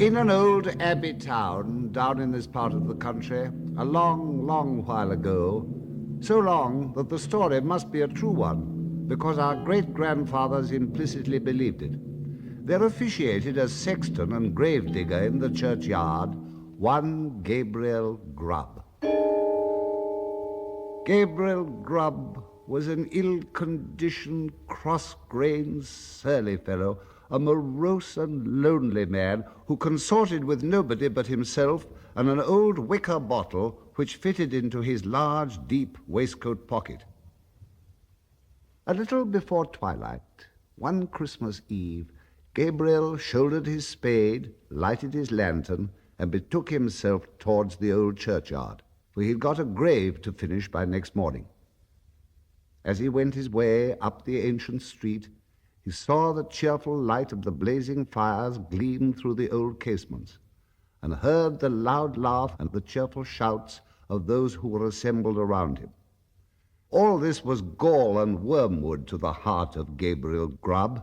In an old abbey town down in this part of the country, a long, long while ago, so long that the story must be a true one, because our great-grandfathers implicitly believed it. There officiated as sexton and gravedigger in the churchyard one Gabriel Grubb. Gabriel Grubb was an ill-conditioned, cross-grained, surly fellow, a morose and lonely man who consorted with nobody but himself and an old wicker bottle which fitted into his large, deep waistcoat pocket. A little before twilight, one Christmas Eve, Gabriel shouldered his spade, lighted his lantern, and betook himself towards the old churchyard, for he'd got a grave to finish by next morning. As he went his way up the ancient street, he saw the cheerful light of the blazing fires gleam through the old casements, and heard the loud laugh and the cheerful shouts of those who were assembled around him. All this was gall and wormwood to the heart of Gabriel Grubb,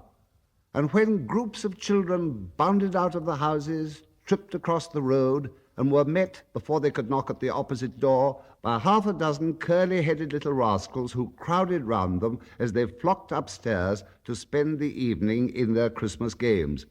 and when groups of children bounded out of the houses, tripped across the road, and were met, before they could knock at the opposite door, by half a dozen curly-headed little rascals who crowded round them as they flocked upstairs to spend the evening in their Christmas games.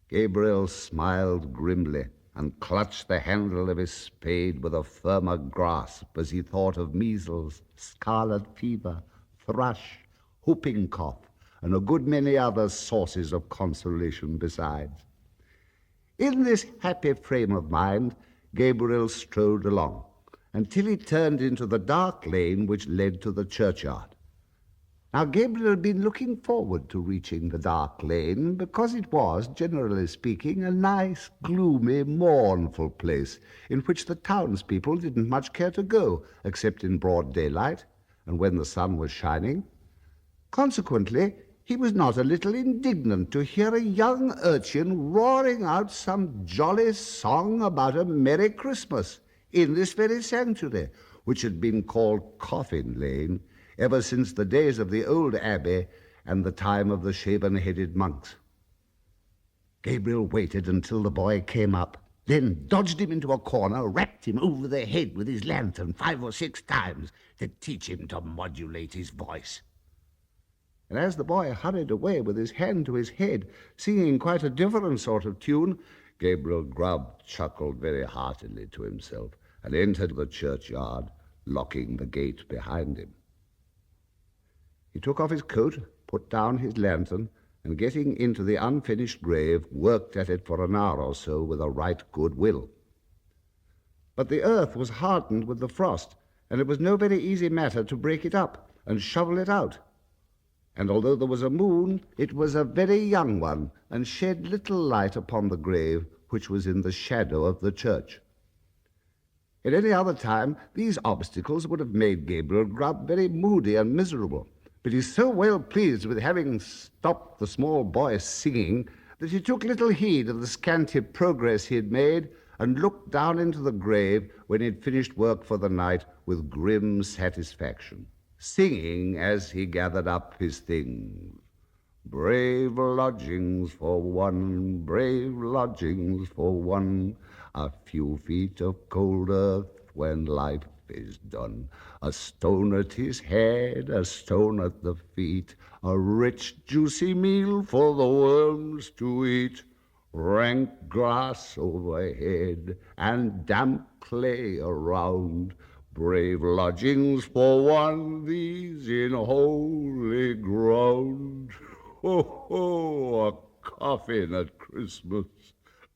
Gabriel smiled grimly and clutched the handle of his spade with a firmer grasp as he thought of measles, scarlet fever, thrush, whooping cough, and a good many other sources of consolation besides. In this happy frame of mind, Gabriel strode along, until he turned into the dark lane which led to the churchyard. Now, Gabriel had been looking forward to reaching the dark lane, because it was, generally speaking, a nice, gloomy, mournful place, in which the townspeople didn't much care to go, except in broad daylight, and when the sun was shining. Consequently, he was not a little indignant to hear a young urchin roaring out some jolly song about a Merry Christmas in this very sanctuary, which had been called Coffin Lane ever since the days of the old abbey and the time of the shaven-headed monks. Gabriel waited until the boy came up, then dodged him into a corner, rapped him over the head with his lantern 5 or 6 times to teach him to modulate his voice. And as the boy hurried away with his hand to his head, singing quite a different sort of tune, Gabriel Grubb chuckled very heartily to himself and entered the churchyard, locking the gate behind him. He took off his coat, put down his lantern, and getting into the unfinished grave, worked at it for an hour or so with a right good will. But the earth was hardened with the frost, and it was no very easy matter to break it up and shovel it out. And although there was a moon, it was a very young one, and shed little light upon the grave, which was in the shadow of the church. At any other time, these obstacles would have made Gabriel Grubb very moody and miserable, but he so well pleased with having stopped the small boy singing that he took little heed of the scanty progress he had made, and looked down into the grave when he had finished work for the night with grim satisfaction, singing as he gathered up his things. Brave lodgings for one, brave lodgings for one, a few feet of cold earth when life is done. A stone at his head, a stone at the feet, a rich juicy meal for the worms to eat. Rank grass overhead and damp clay around, brave lodgings for one, these in holy ground. Ho, ho, a coffin at Christmas,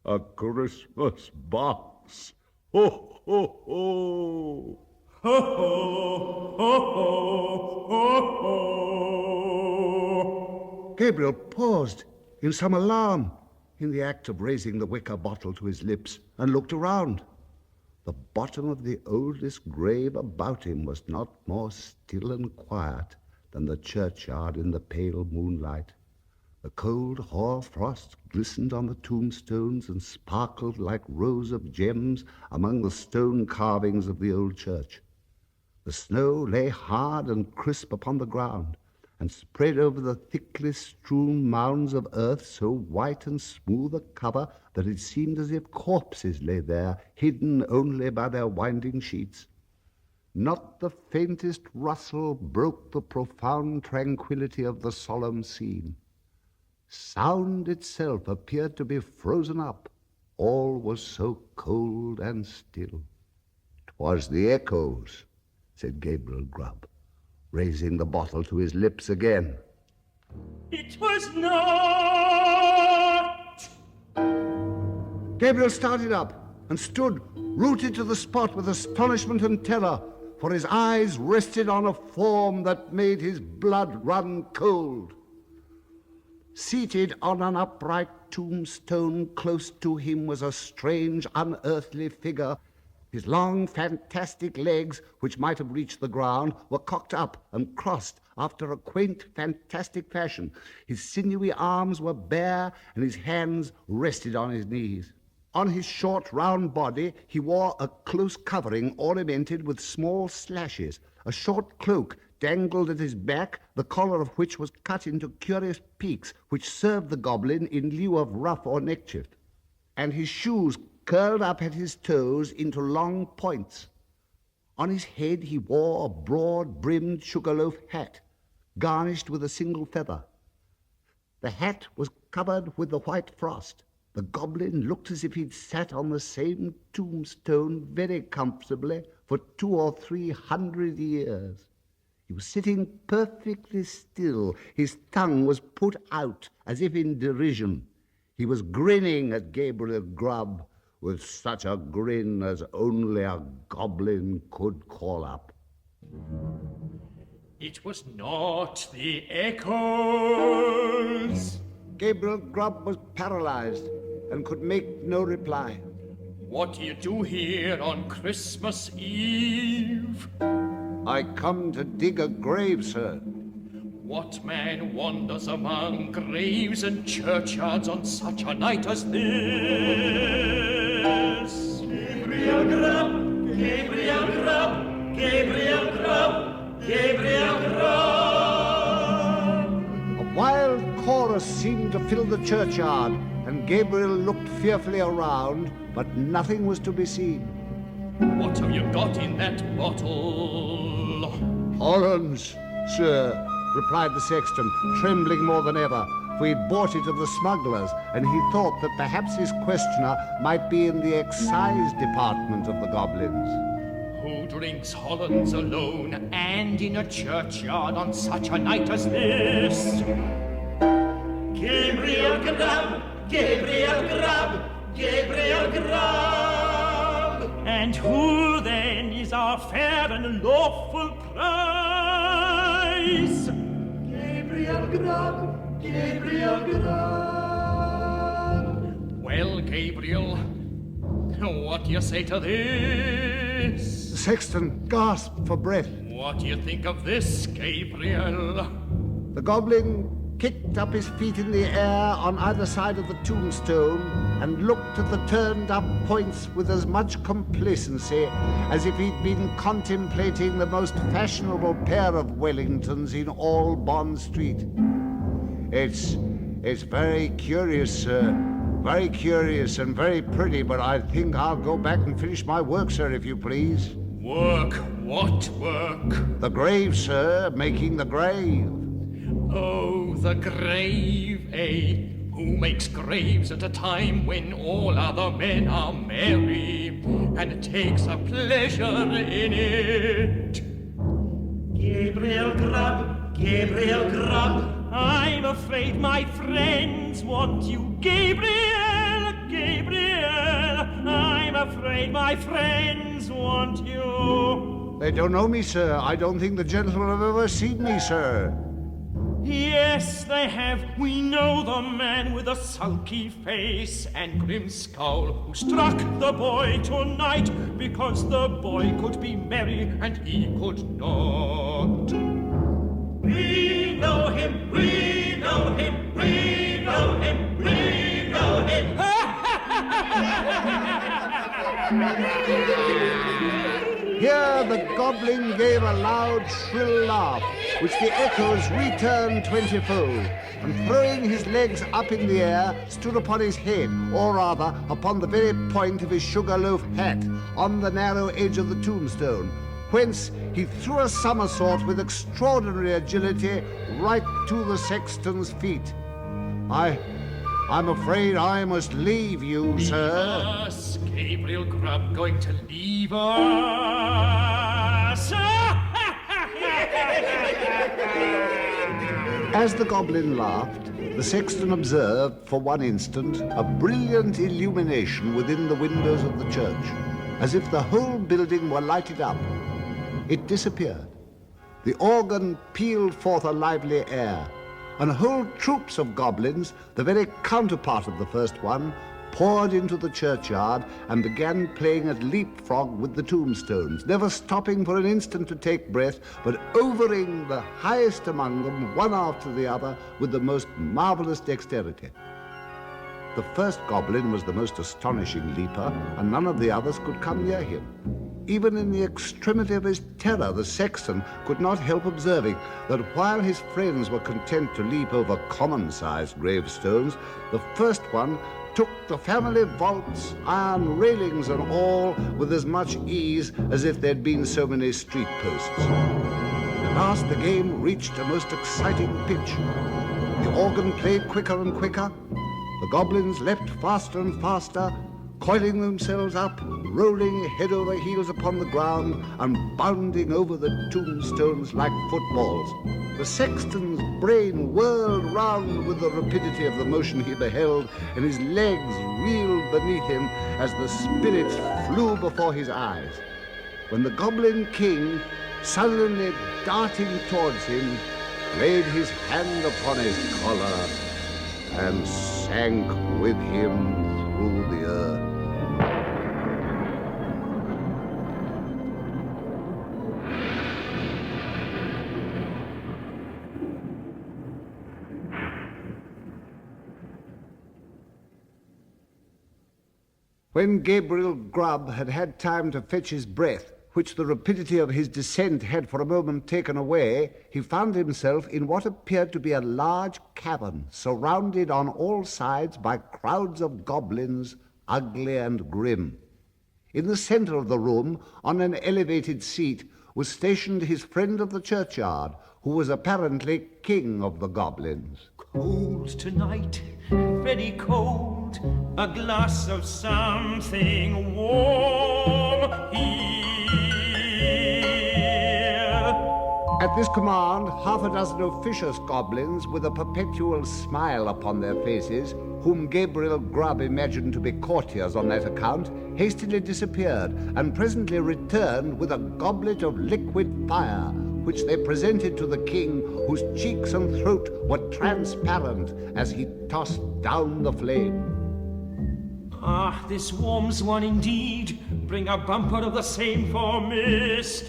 a Christmas box. Ho, ho, ho. Ho, ho, ho, ho, ho. Gabriel paused in some alarm in the act of raising the wicker bottle to his lips, and looked around. The bottom of the oldest grave about him was not more still and quiet than the churchyard in the pale moonlight. The cold hoar frost glistened on the tombstones and sparkled like rows of gems among the stone carvings of the old church. The snow lay hard and crisp upon the ground, and spread over the thickly strewn mounds of earth so white and smooth a cover that it seemed as if corpses lay there, hidden only by their winding sheets. Not the faintest rustle broke the profound tranquillity of the solemn scene. Sound itself appeared to be frozen up. All was so cold and still. "'Twas the echoes," said Gabriel Grubb, raising the bottle to his lips again. "It was not." Gabriel started up and stood rooted to the spot with astonishment and terror, for his eyes rested on a form that made his blood run cold. Seated on an upright tombstone close to him was a strange, unearthly figure. His long, fantastic legs, which might have reached the ground, were cocked up and crossed after a quaint, fantastic fashion. His sinewy arms were bare, and his hands rested on his knees. On his short, round body, he wore a close covering ornamented with small slashes. A short cloak dangled at his back, the collar of which was cut into curious peaks, which served the goblin in lieu of ruff or neckerchief. And his shoes curled up at his toes into long points. On his head he wore a broad-brimmed sugarloaf hat, garnished with a single feather. The hat was covered with the white frost. The goblin looked as if he'd sat on the same tombstone very comfortably for 200 or 300 years. He was sitting perfectly still. His tongue was put out as if in derision. He was grinning at Gabriel Grubb with such a grin as only a goblin could call up. "It was not the echoes." Gabriel Grubb was paralyzed and could make no reply. "What do you do here on Christmas Eve?" "I come to dig a grave, sir." "What man wanders among graves and churchyards on such a night as this?" "Gabriel Grubb, Gabriel Grubb, Gabriel Grubb, Gabriel Grubb." A wild chorus seemed to fill the churchyard, and Gabriel looked fearfully around, but nothing was to be seen. "What have you got in that bottle?" "Orange, sir," replied the sexton, trembling more than ever, for he'd bought it of the smugglers, and he thought that perhaps his questioner might be in the excise department of the goblins. "Who drinks Hollands alone and in a churchyard on such a night as this?" "Gabriel Grubb, Gabriel Grubb, Gabriel Grubb." "And who then is our fair and lawful prize?" "Gabriel Grubb, Gabriel Grubb." "Well, Gabriel, what do you say to this?" The sexton gasped for breath. "What do you think of this, Gabriel?" The goblin kicked up his feet in the air on either side of the tombstone and looked at the turned-up points with as much complacency as if he'd been contemplating the most fashionable pair of Wellingtons in all Bond Street. It's very curious, sir. Very curious and very pretty, but I think I'll go back and finish my work, sir, if you please." "Work? What work?" "The grave, sir, making the grave." "Oh, the grave, eh? Who makes graves at a time when all other men are merry and takes a pleasure in it?" "Gabriel Grubb, Gabriel Grubb, I'm afraid my friends want you." "Gabriel, Gabriel, I'm afraid my friends want you." "They don't know me, sir. I don't think the gentlemen have ever seen me, sir." "Yes, they have. We know the man with a sulky face and grim scowl who struck the boy tonight because the boy could be merry and he could not." "We know him, we know him, we know him, we know him." Here the goblin gave a loud, shrill laugh, which the echoes returned 20-fold, and throwing his legs up in the air, stood upon his head, or rather upon the very point of his sugar loaf hat, on the narrow edge of the tombstone, whence he threw a somersault with extraordinary agility right to the sexton's feet. I'm afraid I must leave you, sir. Us, Gabriel Grubb, going to leave us? As the goblin laughed, the sexton observed for one instant a brilliant illumination within the windows of the church, as if the whole building were lighted up. It disappeared. The organ pealed forth a lively air, and whole troops of goblins, the very counterpart of the first one, poured into the churchyard and began playing at leapfrog with the tombstones, never stopping for an instant to take breath, but overing the highest among them, one after the other, with the most marvelous dexterity. The first goblin was the most astonishing leaper, and none of the others could come near him. Even in the extremity of his terror, the sexton could not help observing that while his friends were content to leap over common-sized gravestones, the first one took the family vaults, iron railings and all, with as much ease as if there'd been so many street posts. At last the game reached a most exciting pitch. The organ played quicker and quicker. The goblins leapt faster and faster, coiling themselves up, rolling head over heels upon the ground, and bounding over the tombstones like footballs. The sexton's brain whirled round with the rapidity of the motion he beheld, and his legs reeled beneath him as the spirits flew before his eyes. When the goblin king, suddenly darting towards him, laid his hand upon his collar and sank with him through the earth. When Gabriel Grubb had had time to fetch his breath, which the rapidity of his descent had for a moment taken away, he found himself in what appeared to be a large cavern, surrounded on all sides by crowds of goblins, ugly and grim. In the center of the room, on an elevated seat, was stationed his friend of the churchyard, who was apparently king of the goblins. Cold tonight, very cold. A glass of something warm here. At this command, half a dozen officious goblins, with a perpetual smile upon their faces, whom Gabriel Grubb imagined to be courtiers on that account, hastily disappeared, and presently returned with a goblet of liquid fire, which they presented to the king, whose cheeks and throat were transparent as he tossed down the flame. Ah, this warms one indeed. Bring a bumper of the same for Mr.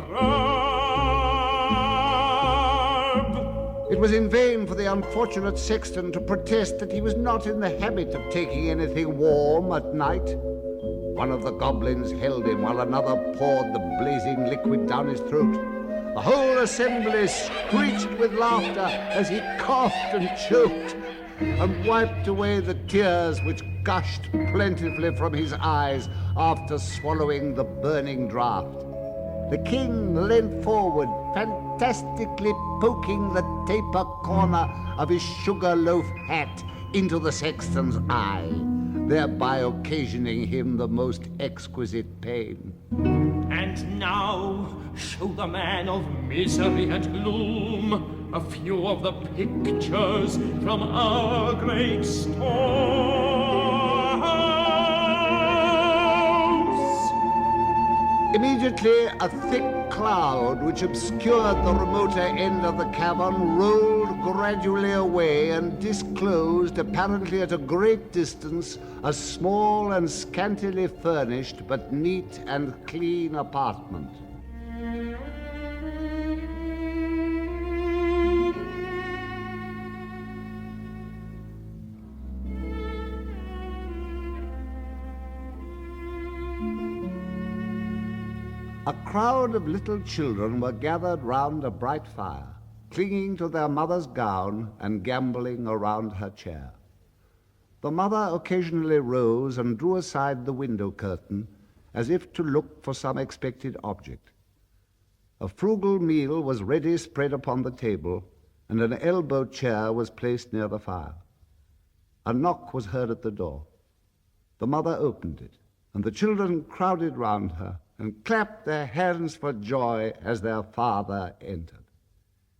Grubb. It was in vain for the unfortunate sexton to protest that he was not in the habit of taking anything warm at night. One of the goblins held him while another poured the blazing liquid down his throat. The whole assembly screeched with laughter as he coughed and choked and wiped away the tears which gushed plentifully from his eyes after swallowing the burning draught. The king leant forward, fantastically poking the taper corner of his sugar loaf hat into the sexton's eye, thereby occasioning him the most exquisite pain. And now, show the man of misery and gloom a few of the pictures from our great storehouse. Immediately, a thick cloud which obscured the remoter end of the cavern rolled gradually away and disclosed, apparently at a great distance, a small and scantily furnished but neat and clean apartment. A crowd of little children were gathered round a bright fire, clinging to their mother's gown and gambolling around her chair. The mother occasionally rose and drew aside the window curtain as if to look for some expected object. A frugal meal was ready spread upon the table, and an elbow chair was placed near the fire. A knock was heard at the door. The mother opened it, and the children crowded round her and clapped their hands for joy as their father entered.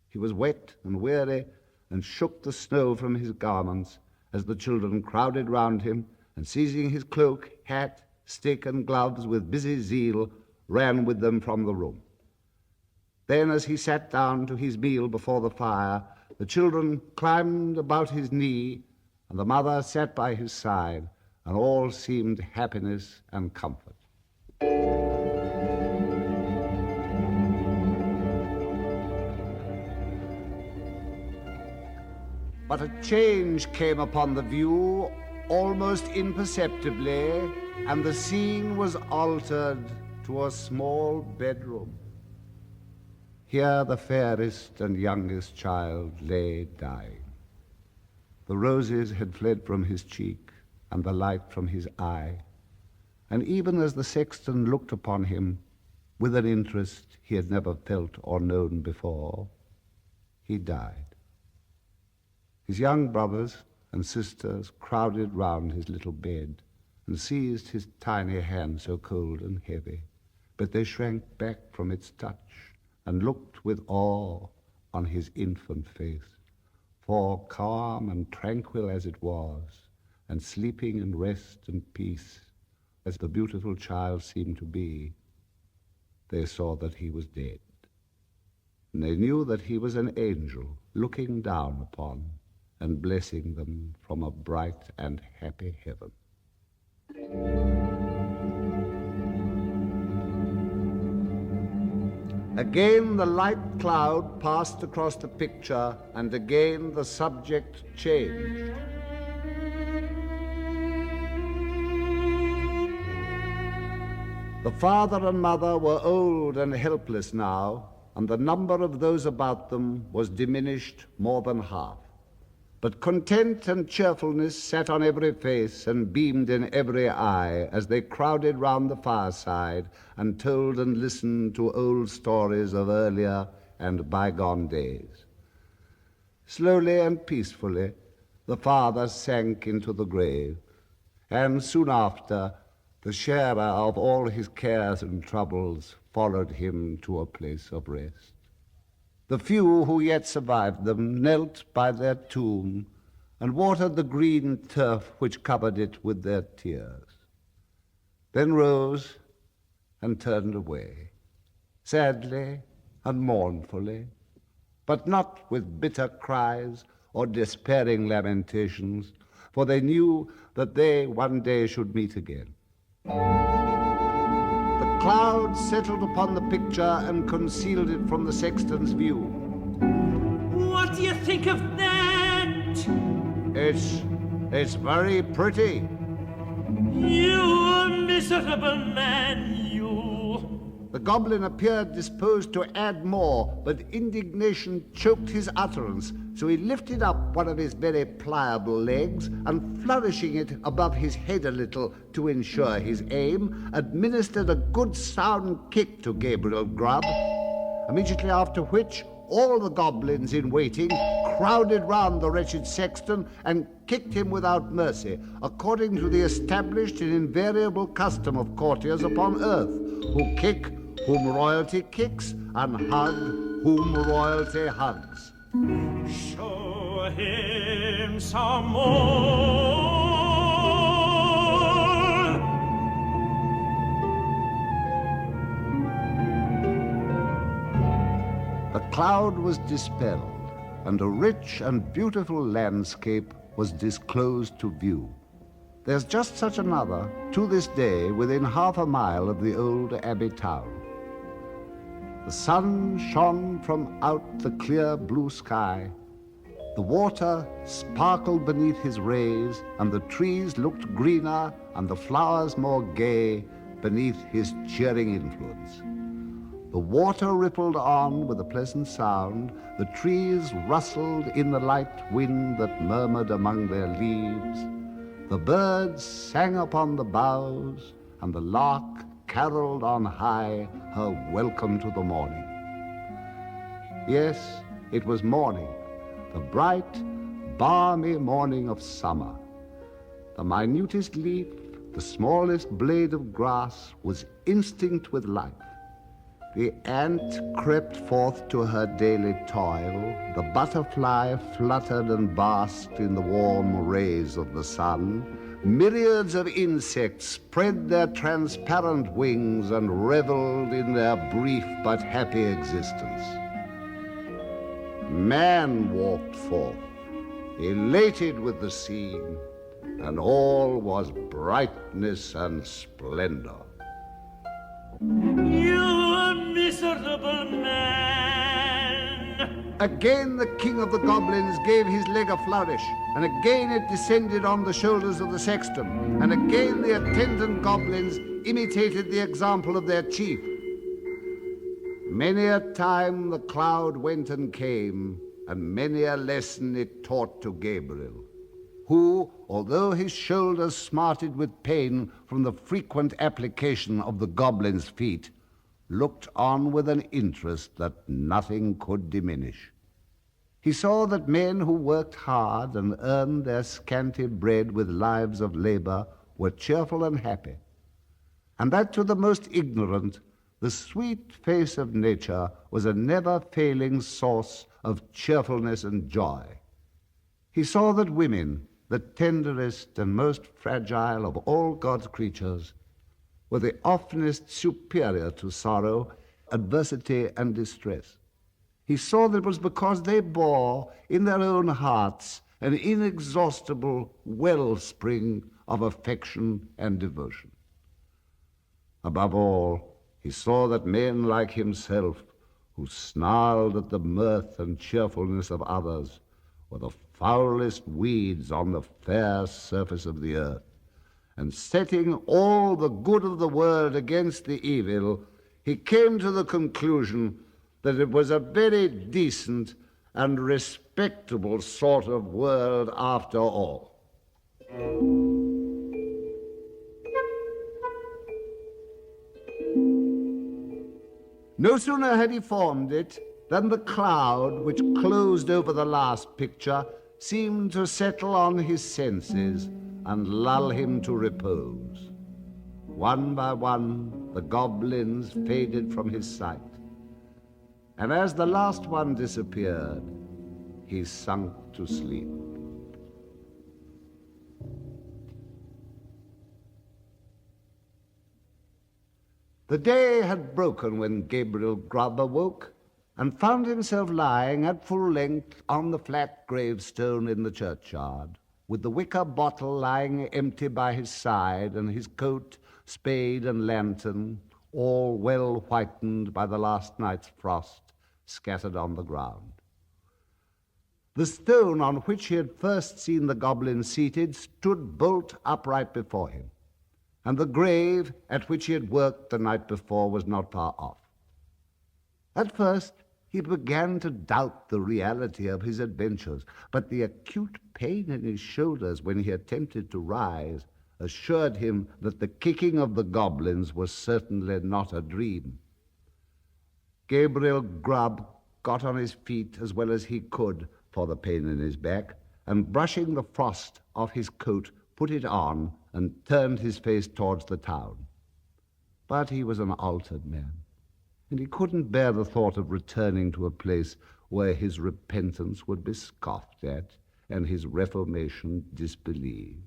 He was wet and weary and shook the snow from his garments as the children crowded round him and, seizing his cloak, hat, stick, and gloves with busy zeal, ran with them from the room. Then, as he sat down to his meal before the fire, the children climbed about his knee, and the mother sat by his side, and all seemed happiness and comfort. But a change came upon the view, almost imperceptibly, and the scene was altered to a small bedroom. Here the fairest and youngest child lay dying. The roses had fled from his cheek and the light from his eye, and even as the sexton looked upon him with an interest he had never felt or known before, he died. His young brothers and sisters crowded round his little bed and seized his tiny hand so cold and heavy, but they shrank back from its touch and looked with awe on his infant face, for calm and tranquil as it was, and sleeping in rest and peace, as the beautiful child seemed to be, they saw that he was dead. And they knew that he was an angel looking down upon and blessing them from a bright and happy heaven. Again the light cloud passed across the picture, and again the subject changed. The father and mother were old and helpless now, and the number of those about them was diminished more than half. But content and cheerfulness sat on every face and beamed in every eye as they crowded round the fireside and told and listened to old stories of earlier and bygone days. Slowly and peacefully, the father sank into the grave, and soon after, the sharer of all his cares and troubles followed him to a place of rest. The few who yet survived them knelt by their tomb and watered the green turf which covered it with their tears, then rose and turned away, sadly and mournfully, but not with bitter cries or despairing lamentations, for they knew that they one day should meet again. The cloud settled upon the picture and concealed it from the sexton's view. What do you think of that? It's very pretty. You miserable man, you. The goblin appeared disposed to add more, but indignation choked his utterance, so he lifted up one of his very pliable legs and, flourishing it above his head a little to ensure his aim, administered a good sound kick to Gabriel Grubb, immediately after which all the goblins in waiting crowded round the wretched sexton and kicked him without mercy, according to the established and invariable custom of courtiers upon earth, who kick whom royalty kicks and hug whom royalty hugs. Show him some more. The cloud was dispelled, and a rich and beautiful landscape was disclosed to view. There's just such another, to this day, within half a mile of the old abbey town. The sun shone from out the clear blue sky. The water sparkled beneath his rays, and the trees looked greener and the flowers more gay beneath his cheering influence. The water rippled on with a pleasant sound, the trees rustled in the light wind that murmured among their leaves, the birds sang upon the boughs, and the lark caroled on high her welcome to the morning. Yes, it was morning, the bright, balmy morning of summer. The minutest leaf, the smallest blade of grass was instinct with life. The ant crept forth to her daily toil, the butterfly fluttered and basked in the warm rays of the sun. Myriads of insects spread their transparent wings and reveled in their brief but happy existence. Man walked forth, elated with the scene, and all was brightness and splendor. You miserable man! Again the king of the goblins gave his leg a flourish, and again it descended on the shoulders of the sexton, and again the attendant goblins imitated the example of their chief. Many a time the cloud went and came, and many a lesson it taught to Gabriel, who, although his shoulders smarted with pain from the frequent application of the goblin's feet, looked on with an interest that nothing could diminish. He saw that men who worked hard and earned their scanty bread with lives of labor were cheerful and happy, and that to the most ignorant, the sweet face of nature was a never-failing source of cheerfulness and joy. He saw that women, the tenderest and most fragile of all God's creatures, were the oftenest superior to sorrow, adversity, and distress. He saw that it was because they bore in their own hearts an inexhaustible wellspring of affection and devotion. Above all, he saw that men like himself, who snarled at the mirth and cheerfulness of others, were the foulest weeds on the fair surface of the earth. And setting all the good of the world against the evil, he came to the conclusion that it was a very decent and respectable sort of world after all. No sooner had he formed it than the cloud which closed over the last picture seemed to settle on his senses and lull him to repose. One by one, the goblins faded from his sight, and as the last one disappeared, he sunk to sleep. The day had broken when Gabriel Grubb awoke and found himself lying at full length on the flat gravestone in the churchyard, with the wicker bottle lying empty by his side and his coat, spade, and lantern, all well whitened by the last night's frost, scattered on the ground. The stone on which he had first seen the goblin seated stood bolt upright before him, and the grave at which he had worked the night before was not far off. At first, he began to doubt the reality of his adventures, but the acute pain in his shoulders when he attempted to rise assured him that the kicking of the goblins was certainly not a dream. Gabriel Grubb got on his feet as well as he could for the pain in his back, and brushing the frost off his coat, put it on and turned his face towards the town. But he was an altered man, and he couldn't bear the thought of returning to a place where his repentance would be scoffed at and his reformation disbelieved.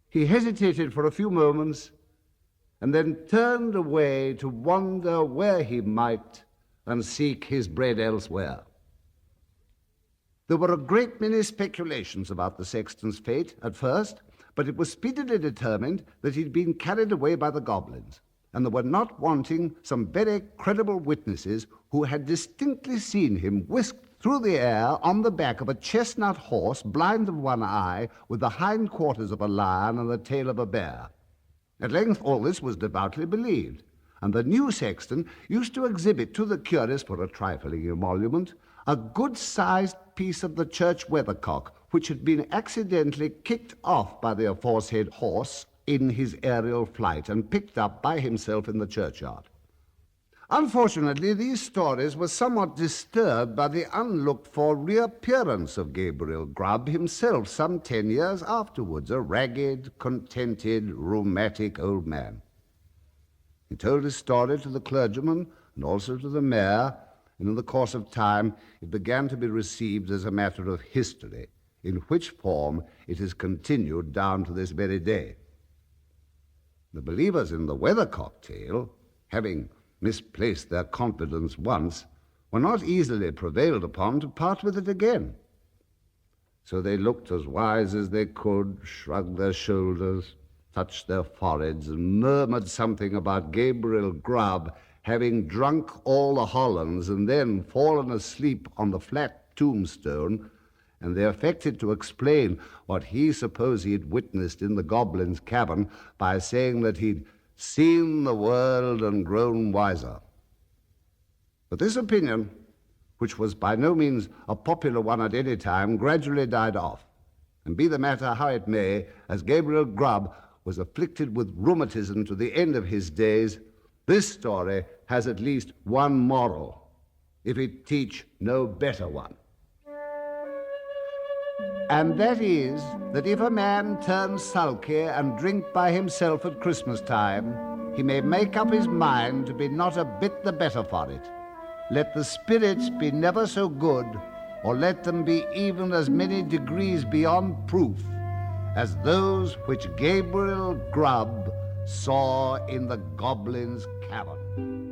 He hesitated for a few moments and then turned away to wonder where he might and seek his bread elsewhere. There were a great many speculations about the sexton's fate at first, but it was speedily determined that he'd been carried away by the goblins, and there were not wanting some very credible witnesses who had distinctly seen him whisked through the air on the back of a chestnut horse, blind of one eye, with the hind quarters of a lion and the tail of a bear. At length all this was devoutly believed, and the new sexton used to exhibit to the curious for a trifling emolument a good-sized piece of the church weathercock, which had been accidentally kicked off by the aforesaid horse in his aerial flight and picked up by himself in the churchyard. Unfortunately, these stories were somewhat disturbed by the unlooked-for reappearance of Gabriel Grubb himself some 10 years afterwards, a ragged, contented, rheumatic old man. He told his story to the clergyman and also to the mayor, and in the course of time it began to be received as a matter of history, in which form it has continued down to this very day. The believers in the weathercock tale, having misplaced their confidence once, were not easily prevailed upon to part with it again. So they looked as wise as they could, shrugged their shoulders, touched their foreheads, and murmured something about Gabriel Grubb having drunk all the Hollands and then fallen asleep on the flat tombstone, and they affected to explain what he supposed he had witnessed in the Goblins' cabin by saying that he'd seen the world and grown wiser. But this opinion, which was by no means a popular one at any time, gradually died off. And be the matter how it may, as Gabriel Grubb was afflicted with rheumatism to the end of his days, this story has at least one moral, if it teach no better one. And that is that if a man turn sulky and drink by himself at Christmas time, he may make up his mind to be not a bit the better for it. Let the spirits be never so good, or let them be even as many degrees beyond proof as those which Gabriel Grubb saw in the Goblin's cavern.